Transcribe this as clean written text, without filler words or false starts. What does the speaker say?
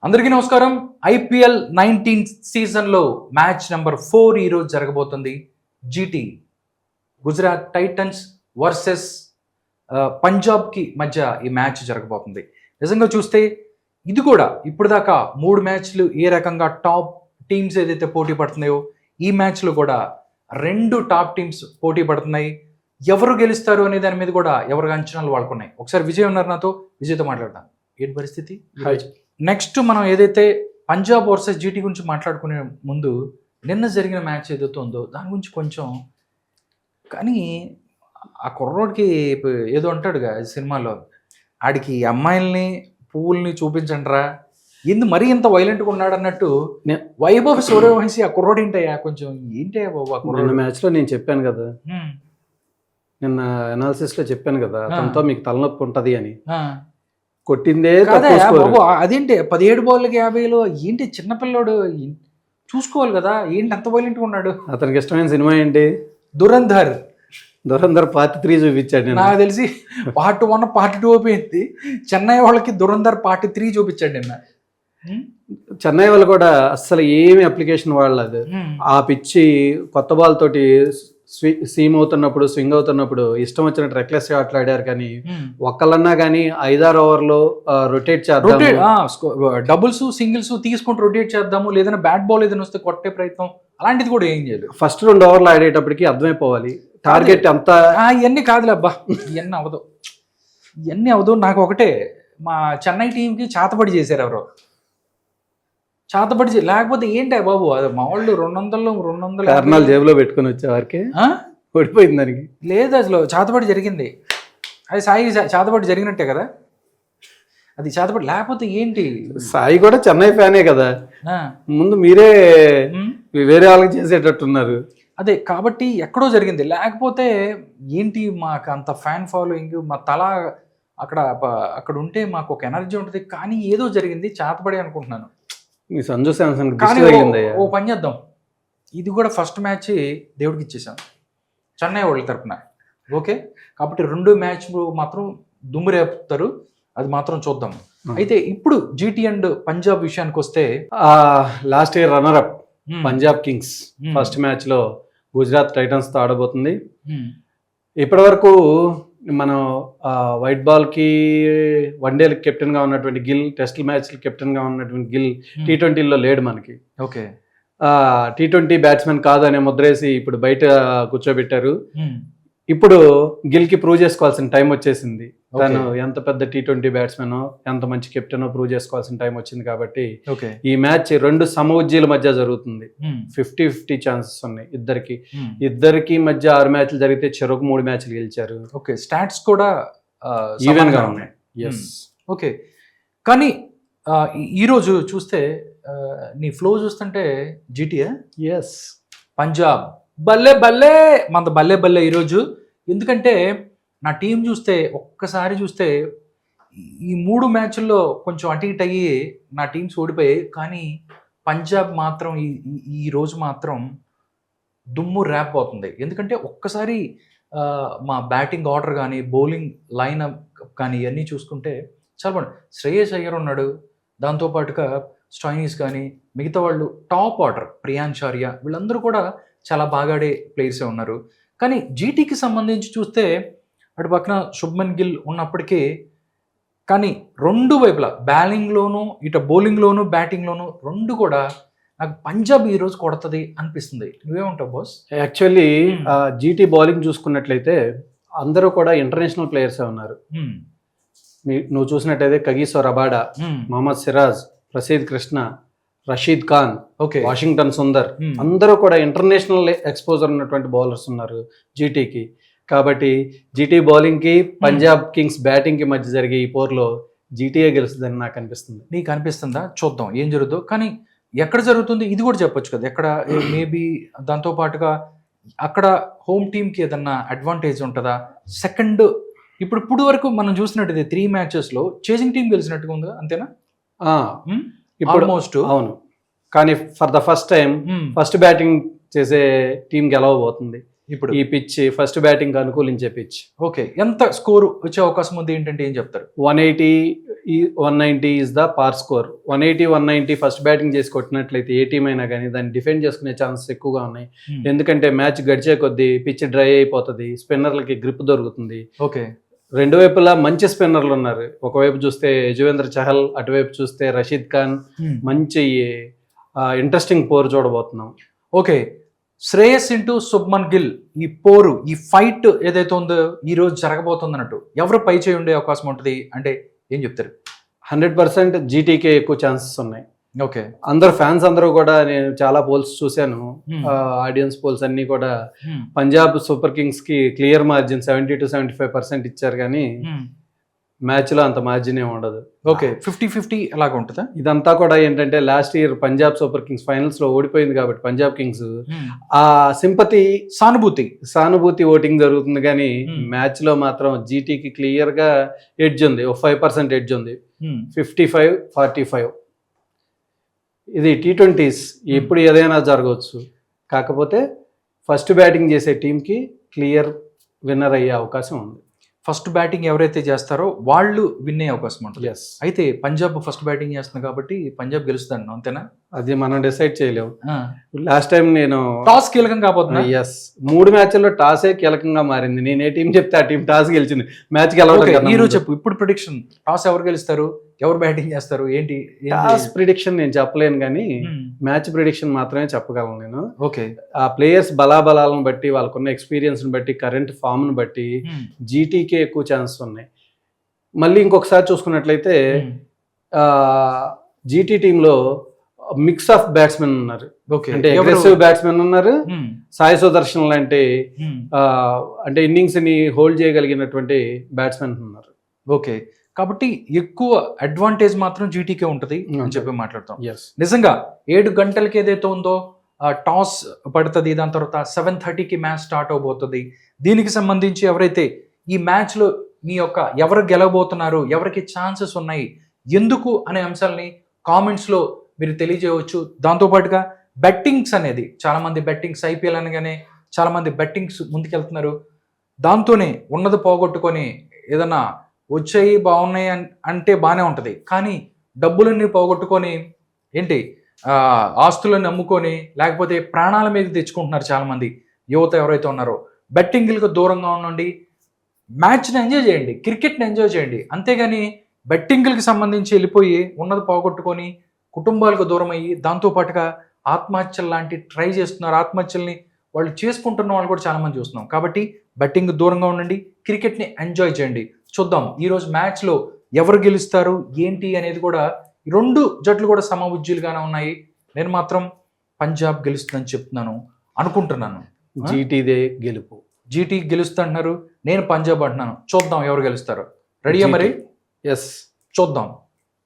అందరికీ నమస్కారం. ఐపీఎల్ 19 సీజన్లో మ్యాచ్ నెంబర్ 4 ఈరోజు జరగబోతుంది. జీటీ గుజరాత్ టైటన్స్ వర్సెస్ పంజాబ్కి మధ్య ఈ మ్యాచ్ జరగబోతుంది. నిజంగా చూస్తే ఇది కూడా ఇప్పుడు దాకా 3 మ్యాచ్లు ఏ రకంగా టాప్ టీమ్స్ ఏదైతే పోటీ పడుతున్నాయో ఈ మ్యాచ్లో కూడా 2 టాప్ టీమ్స్ పోటీ పడుతున్నాయి. ఎవరు గెలుస్తారు అనే దాని మీద కూడా ఎవరి అంచనాలు వాళ్ళకున్నాయి. ఒకసారి విజయ్ ఉన్నారు నాతో, విజయ్తో మాట్లాడతాను. ఏంటి పరిస్థితి? నెక్స్ట్ మనం ఏదైతే పంజాబ్ వర్సెస్ జీటీ గురించి మాట్లాడుకునే ముందు నిన్న జరిగిన మ్యాచ్ ఏదైతే ఉందో దాని గురించి కొంచెం, కానీ ఆ కుర్రోడికి ఏదో అంటాడుగా సినిమాలో, ఆడికి అమ్మాయిల్ని పువ్వుల్ని చూపించండిరా, ఎందు మరీ ఇంత వైలెంట్గా ఉన్నాడు అన్నట్టు వైభవ్ సూర్యవంశీ ఆ కుర్రోడు ఏంటయ్యా కొంచెం ఏంటయ్యా బాబు ఆ కుర్రోడు. మ్యాచ్లో నేను చెప్పాను కదా, నిన్న అనాలిసిస్లో చెప్పాను కదా, అతనితో మీకు తలనొప్పి ఉంటుంది అని. కొట్టిందే బాబు, అదేంటి 17 బాల్కి 50లో ఏంటి చిన్నపిల్లోడు చూసుకోవాలి కదా, ఏంటి అంత వైలెంట్గా ఉన్నాడు. అతనికి ఇష్టమైన సినిమా ఏంటి? దురంధర్ పార్ట్ 3 చూపించాడు. నాకు తెలిసి పార్ట్ 1 పార్ట్ 2 అయిపోయింది. చెన్నై వాళ్ళకి దురంధర్ పార్ట్ 3 చూపించాడు నిన్న. చెన్నై వాళ్ళు కూడా అస్సలు ఏమి అప్లికేషన్ వాడలేదు. ఆ పిచ్చి కొత్త బాల్ తోటి సీమ్ అవుతున్నప్పుడు, స్వింగ్ అవుతున్నప్పుడు ఇష్టం వచ్చినట్టు రెక్లెస్ షాట్లు ఆడారు. కానీ ఒక్కళ్ళన్నా కానీ 5-6 ఓవర్లో రొటేట్ చేద్దాం, డబుల్స్ సింగిల్స్ తీసుకుంటూ రొటేట్ చేద్దాము, లేదన్నా బ్యాట్ బాల్ ఏదైనా వస్తే కొట్టే ప్రయత్నం అలాంటిది కూడా ఏం చేయలేదు. ఫస్ట్ 2 ఓవర్లు ఆడేటప్పటికి అర్థమైపోవాలి టార్గెట్ అంతా. ఇవన్నీ కాదులే అబ్బా, ఇవన్నీ అవదు. నాకు ఒకటే, మా చెన్నై టీంకి చేతబడి చేశారు ఎవరో, చేతబడి లేకపోతే ఏంటి బాబు, అది మా వాళ్ళు 200 కారణాలు జేబులో పెట్టుకుని వచ్చేవారికి పడిపోయింది దానికి. లేదు అసలు చేతబడి జరిగింది. అది సాయి చేతబడి జరిగినట్టే కదా, అది చేతబడి లేకపోతే ఏంటి. సాయి కూడా చెన్నై ఫ్యానే కదా, ముందు మీరే వేరే వాళ్ళకి చేసేటట్టున్నారు. అదే కాబట్టి ఎక్కడో జరిగింది, లేకపోతే ఏంటి మాకు అంత ఫ్యాన్ ఫాలోయింగ్, మా తల అక్కడ ఉంటే మాకు ఒక ఎనర్జీ ఉంటుంది. కానీ ఏదో జరిగింది, చేతబడి అనుకుంటున్నాను. మీ సంజు శాంసన్ ఓ పని చేద్దాం, ఇది కూడా ఫస్ట్ మ్యాచ్ దేవుడికి ఇచ్చేసాం చెన్నై వాళ్ళ తరపున. ఓకే, కాబట్టి 2 మ్యాచ్లు మాత్రం దుమ్ము రేపుతారు, అది మాత్రం చూద్దాం. అయితే ఇప్పుడు జీటీ అండ్ పంజాబ్ విషయానికి వస్తే, last year runner up Punjab Kings first match లో గుజరాత్ టైటన్స్ తో ఆడబోతుంది. ఇప్పటి వరకు మనం వైట్ బాల్ కి వన్డే కెప్టెన్ గా ఉన్నటువంటి గిల్, టెస్ట్ మ్యాచ్ కెప్టెన్ గా ఉన్నటువంటి గిల్ T20లో లేడు మనకి. ఓకే, T20 బ్యాట్స్మెన్ కాదు అనే ముద్రేసి ఇప్పుడు బయట కూర్చోబెట్టారు. ఇప్పుడు గిల్ కి ప్రూవ్ చేసుకోవాల్సిన టైం వచ్చేసింది. తను ఎంత పెద్ద T20 బ్యాట్స్మెన్, ఎంత మంచి కెప్టెన్ ప్రూవ్ చేసుకోవాల్సిన టైం వచ్చింది. కాబట్టి ఈ మ్యాచ్ 2 సమఉజ్జీల మధ్య జరుగుతుంది. 50-50 ఛాన్సెస్ ఉన్నాయి ఇద్దరికి మధ్య. 6 మ్యాచ్లు జరిగితే చెరకు 3 మ్యాచ్లు గెలిచారు. ఓకే, స్టాట్స్ కూడా ఈవెన్ గా ఉన్నాయి. ఓకే, కానీ ఈరోజు చూస్తే నీ ఫ్లో చూస్తుంటే జీటీఏ పంజాబ్ బల్లే బల్లే ఈరోజు. ఎందుకంటే నా టీం చూస్తే, ఒక్కసారి చూస్తే ఈ 3 మ్యాచ్ల్లో కొంచెం అటు ఇటు అయ్యి నా టీమ్స్ ఓడిపోయాయి. కానీ పంజాబ్ మాత్రం ఈ రోజు మాత్రం దుమ్ము ర్యాప్ అవుతుంది. ఎందుకంటే ఒక్కసారి మా బ్యాటింగ్ ఆర్డర్ కానీ, బౌలింగ్ లైనప్ కానీ ఇవన్నీ చూసుకుంటే చాలా బాగుంది. శ్రేయస్ అయ్యర్ ఉన్నాడు, దాంతోపాటుగా స్టాయినిస్ కానీ, మిగతా వాళ్ళు టాప్ ఆర్డర్, ప్రియాంశార్య, వీళ్ళందరూ కూడా చాలా బాగా ఆడే ప్లేయర్సే ఉన్నారు. కానీ జీటీకి సంబంధించి చూస్తే అటు పక్కన శుభ్మన్ గిల్ ఉన్నప్పటికీ, కానీ 2 వైపులా బ్యాలింగ్లోను, ఇటు బౌలింగ్లోను, బ్యాటింగ్లోను 2 కూడా నాకు పంజాబ్ ఈరోజు కొడుతుంది అనిపిస్తుంది. నువ్వేమంటావు బాస్? యాక్చువల్లీ జీటీ బౌలింగ్ చూసుకున్నట్లయితే అందరూ కూడా ఇంటర్నేషనల్ ప్లేయర్సే ఉన్నారు. నువ్వు చూసినట్టయితే Kagiso Rabada, Mohammed Siraj, Prasidh Krishna, Rashid Khan, Washington Sundar, అందరూ కూడా ఇంటర్నేషనల్ ఎక్స్పోజర్ ఉన్నటువంటి బౌలర్స్ ఉన్నారు జీటీకి. కాబట్టి జీటీ బౌలింగ్ కి, పంజాబ్ కింగ్స్ బ్యాటింగ్ కి మధ్య జరిగే ఈ పోర్లో జీటీఏ గెలుస్తుందని నాకు అనిపిస్తుంది. నీకు అనిపిస్తుందా? చూద్దాం ఏం జరుగుతుందో. కానీ ఎక్కడ జరుగుతుంది ఇది కూడా చెప్పొచ్చు కదా, ఎక్కడ మేబీ దాంతో పాటుగా అక్కడ హోమ్ టీమ్కి ఏదన్నా అడ్వాంటేజ్ ఉంటుందా? సెకండ్ ఇప్పుడు వరకు మనం చూసినట్టయితే 3 మ్యాచెస్లో చేజింగ్ టీం గెలిచినట్టుగా ఉందా, అంతేనా? ఇప్పుడు అవును, కానీ for the first time first batting చేసే టీం గెలవబోతుంది. ఇప్పుడు ఈ పిచ్ ఫస్ట్ బ్యాటింగ్ అనుకూలించే పిచ్. ఓకే, ఎంత స్కోర్ వచ్చే అవకాశం ఉంది ఏంటంటే ఏం చెప్తారు? 180 190 ఇస్ ద పార్ స్కోర్. 180 190 ఫస్ట్ బ్యాటింగ్ చేసి కొట్టినట్లయితే ఏ టీం అయినా కానీ దాన్ని డిఫెండ్ చేసుకునే ఛాన్సెస్ ఎక్కువగా ఉన్నాయి. ఎందుకంటే మ్యాచ్ గడిచే కొద్దీ పిచ్ డ్రై అయిపోతుంది, స్పిన్నర్లకి గ్రిప్ దొరుకుతుంది. ఓకే, రెండు వైపులా మంచి స్పిన్నర్లు ఉన్నారు. ఒకవైపు చూస్తే యజువేంద్ర చహల్, అటువైపు చూస్తే రషీద్ ఖాన్. మంచి ఇంట్రెస్టింగ్ పోర్ చూడబోతున్నాం. ఓకే, శ్రేయస్ ఇంటూ శుభ్మన్ గిల్, ఈ పోరు, ఈ ఫైట్ ఏదైతే ఉందో ఈ రోజు జరగబోతుంది అన్నట్టు ఎవరు పై చేయి ఉండే అవకాశం ఉంటుంది అంటే ఏం చెప్తారు? 100% జీటీకే ఎక్కువ ఛాన్సెస్ ఉన్నాయి. ఓకే, అందరు ఫ్యాన్స్ అందరూ కూడా, నేను చాలా పోల్స్ చూశాను, ఆడియన్స్ పోల్స్ అన్ని కూడా పంజాబ్ సూపర్ కింగ్స్ కి క్లియర్ మార్జిన్ 70 to 75% ఇచ్చారు, కానీ మ్యాచ్ లో అంత మార్జిన్ ఏమి ఉండదు. ఓకే, 50-50 అలాగ ఉంటుందా? ఇదంతా కూడా ఏంటంటే last year Punjab super Kings finals లో ఓడిపోయింది కాబట్టి పంజాబ్ కింగ్స్ ఆ సింపతి, సానుభూతి ఓటింగ్ జరుగుతుంది, కానీ మ్యాచ్ లో మాత్రం జీటీకి క్లియర్ గా ఎడ్జ్ ఉంది. 5% ఎడ్జ్ ఉంది. 55-45. ఇది T20s, ఎప్పుడు ఏదైనా జరగవచ్చు. కాకపోతే ఫస్ట్ బ్యాటింగ్ చేసే టీంకి క్లియర్ విన్నర్ అయ్యే అవకాశం ఉంది. ఫస్ట్ బ్యాటింగ్ ఎవరైతే చేస్తారో వాళ్ళు విన్ అయ్యే అవకాశం ఉంటుంది. ఎస్, అయితే పంజాబ్ ఫస్ట్ బ్యాటింగ్ చేస్తుంది కాబట్టి పంజాబ్ గెలుస్తాను, అంతేనా? అది మనం డిసైడ్ చేయలేము. లాస్ట్ టైం నేను టాస్ కీలకం కాబోతున్నా. ఎస్, 3 మ్యాచ్ల్లో టాసే కీలకంగా మారింది. నేను ఏ టీం చెప్తే ఆ టీం టాస్ గెలిచింది. మ్యాచ్ గెలవడం ఈ రోజు చెప్పు, ఇప్పుడు ప్రిడిక్షన్, టాస్ ఎవరు గెలుస్తారు, ఎవరు బ్యాటింగ్ చేస్తారు ఏంటి? టాస్ ప్రిడిక్షన్ నేను చెప్పలేను, కానీ మ్యాచ్ ప్రిడిక్షన్ మాత్రమే చెప్పగలను నేను. ఓకే, ఆ ప్లేయర్స్ బలాబలాలను బట్టి, వాళ్ళకున్న ఎక్స్పీరియన్స్ ని బట్టి, కరెంట్ ఫామ్ ని బట్టి జీటీకే ఎక్కువ ఛాన్స్ ఉన్నాయి. మళ్ళీ ఇంకొకసారి చూసుకున్నట్లయితే జీటీ టీంలో మిక్స్ ఆఫ్ బ్యాట్స్మెన్ ఉన్నారు. అంటే అగ్రెసివ్ బ్యాట్స్మెన్ ఉన్నారు, సాయి సుదర్శన్ లాంటి అంటే ఇన్నింగ్స్ ని హోల్డ్ చేయగలిగినటువంటి బ్యాట్స్మెన్ ఉన్నారు. ఓకే, కాబట్టి ఎక్కువ అడ్వాంటేజ్ మాత్రం జీటీకే ఉంటుంది అని చెప్పి మాట్లాడతాం. నిజంగా 7 గంటలకి ఏదైతే ఉందో టాస్ పడుతుంది, దాని తర్వాత 7:30కి మ్యాచ్ స్టార్ట్ అవబోతుంది. దీనికి సంబంధించి ఎవరైతే ఈ మ్యాచ్లో మీ యొక్క ఎవరు గెలవబోతున్నారు, ఎవరికి ఛాన్సెస్ ఉన్నాయి, ఎందుకు అనే అంశాలని కామెంట్స్లో మీరు తెలియజేయవచ్చు. దాంతోపాటుగా బెట్టింగ్స్ అనేది చాలామంది బెట్టింగ్స్, ఐపీఎల్ అనగానే చాలామంది బెట్టింగ్స్ ముందుకెళ్తున్నారు. దాంతోనే ఉన్నది పోగొట్టుకొని ఏదన్నా వచ్చాయి బాగున్నాయి అంటే బాగానే ఉంటుంది, కానీ డబ్బులన్నీ పోగొట్టుకొని ఏంటి ఆస్తులను అమ్ముకొని లేకపోతే ప్రాణాల మీద తెచ్చుకుంటున్నారు చాలామంది యువత ఎవరైతే ఉన్నారో. బెట్టింగ్లకు దూరంగా ఉండండి, మ్యాచ్ని ఎంజాయ్ చేయండి, క్రికెట్ని ఎంజాయ్ చేయండి. అంతేగాని బెట్టింగ్లకు సంబంధించి వెళ్ళిపోయి ఉన్నది పోగొట్టుకొని కుటుంబాలకు దూరం అయ్యి దాంతోపాటుగా ఆత్మహత్యలు లాంటి ట్రై చేస్తున్నారు. ఆత్మహత్యల్ని వాళ్ళు చేసుకుంటున్న వాళ్ళు కూడా చాలామంది చూస్తున్నాం. కాబట్టి బెట్టింగ్ దూరంగా ఉండండి, క్రికెట్ని ఎంజాయ్ చేయండి. చూద్దాం ఈరోజు మ్యాచ్లో ఎవరు గెలుస్తారు ఏంటి అనేది కూడా. 2 జట్లు కూడా సమఉజ్జీలుగానే ఉన్నాయి. నేను మాత్రం పంజాబ్ గెలుస్తుందని చెప్తున్నాను, అనుకుంటున్నాను. జీటీదే గెలుపు. జీటీ గెలుస్తుంటున్నారు, నేను పంజాబ్ అంటున్నాను. చూద్దాం ఎవరు గెలుస్తారో. రెడీయా మరి? ఎస్, చూద్దాం.